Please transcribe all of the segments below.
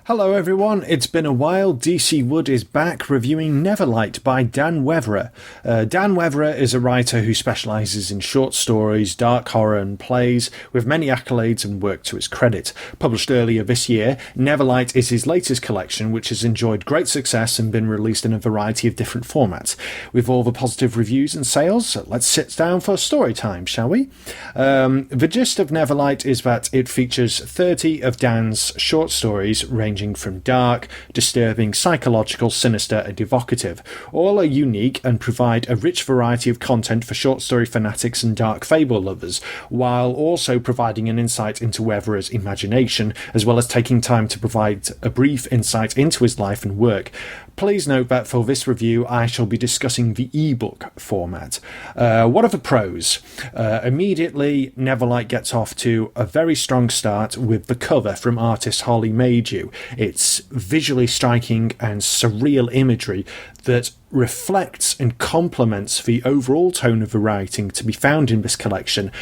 Hello everyone, it's been a while. DC Wood is back reviewing Neverlight by Dan Weverer. Dan Weverer is a writer who specialises in short stories, dark horror and plays, with many accolades and work to his credit. Published earlier this year, Neverlight is his latest collection, which has enjoyed great success and been released in a variety of different formats. With all the positive reviews and sales, let's sit down for story time, shall we? The gist of Neverlight is that it features 30 of Dan's short stories ranging from dark, disturbing, psychological, sinister and evocative. All are unique and provide a rich variety of content for short story fanatics and dark fable lovers, while also providing an insight into Weverer's imagination, as well as taking time to provide a brief insight into his life and work. Please note that for this review I shall be discussing the ebook format. What are the pros? Immediately, Neverlight gets off to a very strong start with the cover from artist Holly Maydew. It's visually striking and surreal imagery that reflects and complements the overall tone of the writing to be found in this collection.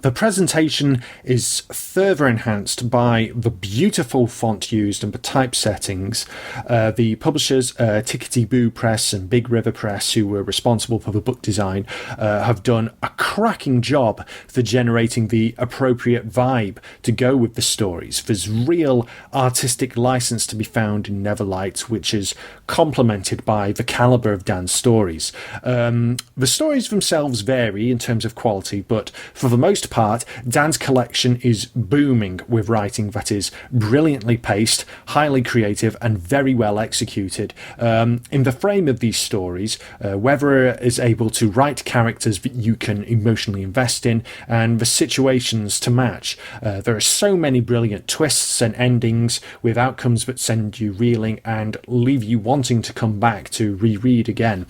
The presentation is further enhanced by the beautiful font used and the typesettings. The publishers, Tickety Boo Press and Big River Press, who were responsible for the book design, have done a cracking job for generating the appropriate vibe to go with the stories. There's real artistic license to be found in Neverlight, which is complemented by the calibre of Dan's stories. The stories themselves vary in terms of quality, but for the most part, Dan's collection is booming with writing that is brilliantly paced, highly creative and very well executed. In the frame of these stories, Weverer is able to write characters that you can emotionally invest in and the situations to match. There are so many brilliant twists and endings with outcomes that send you reeling and leave you wanting to come back to reread again.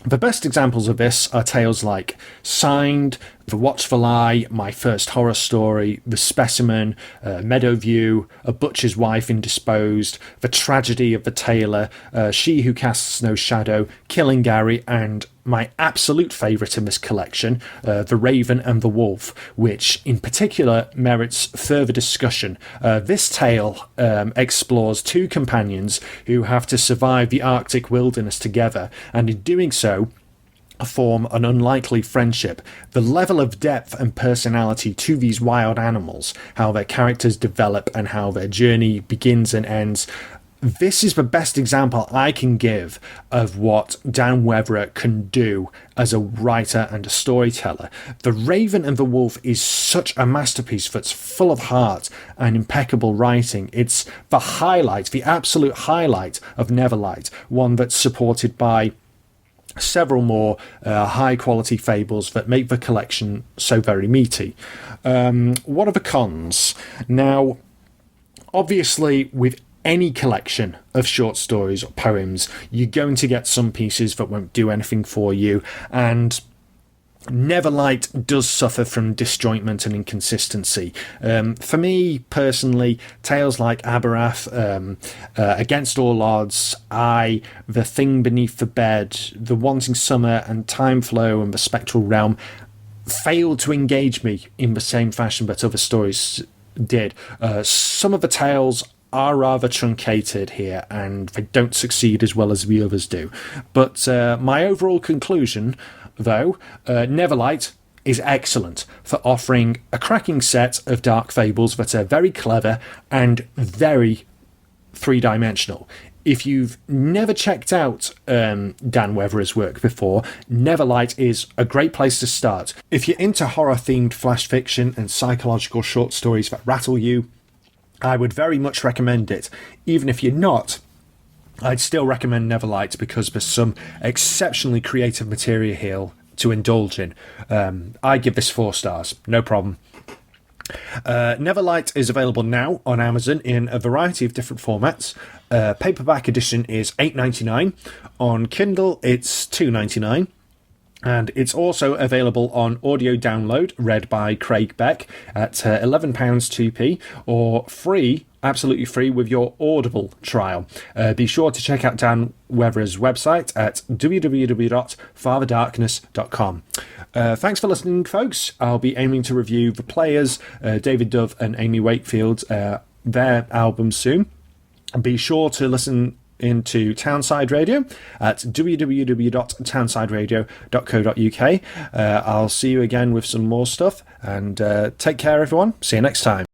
The best examples of this are tales like Signed, The Watchful Eye, My First Horror Story, The Specimen, Meadowview, A Butcher's Wife Indisposed, The Tragedy of the Tailor, She Who Casts No Shadow, Killing Gary, and my absolute favourite in this collection, The Raven and the Wolf, which in particular merits further discussion. This tale explores two companions who have to survive the Arctic wilderness together, and in doing so, form an unlikely friendship. The level of depth and personality to these wild animals, how their characters develop and how their journey begins and ends. This is the best example I can give of what Dan Weverer can do as a writer and a storyteller. The Raven and the Wolf is such a masterpiece that's full of heart and impeccable writing. It's the highlight, the absolute highlight of Neverlight, one that's supported by several more high quality fables that make the collection so very meaty. What are the cons? Now, obviously with any collection of short stories or poems, you're going to get some pieces that won't do anything for you, and Neverlight does suffer from disjointment and inconsistency. For me personally, tales like Aberath, Against All Odds, The Thing Beneath the Bed, The Wanting Summer and Time Flow and The Spectral Realm failed to engage me in the same fashion that other stories did. Some of the tales are rather truncated here and they don't succeed as well as the others do. But my overall conclusion, though, Neverlight is excellent for offering a cracking set of dark fables that are very clever and very three-dimensional. If you've never checked out Dan Weverer's work before, Neverlight is a great place to start. If you're into horror-themed flash fiction and psychological short stories that rattle you, I would very much recommend it. Even if you're not, I'd still recommend Neverlight because there's some exceptionally creative material here to indulge in. I give this 4 stars, no problem. Neverlight is available now on Amazon in a variety of different formats. Paperback edition is $8.99. On Kindle, it's $2.99. And it's also available on audio download, read by Craig Beck, at £11 2p, or free, absolutely free, with your Audible trial. Be sure to check out Dan Weverer's website at www.fatherdarkness.com. Thanks for listening, folks. I'll be aiming to review The Players, David Dove and Amy Wakefield, their album soon. And be sure to listen into Townside Radio at www.townsideradio.co.uk. I'll see you again with some more stuff, and take care, everyone. See you next time.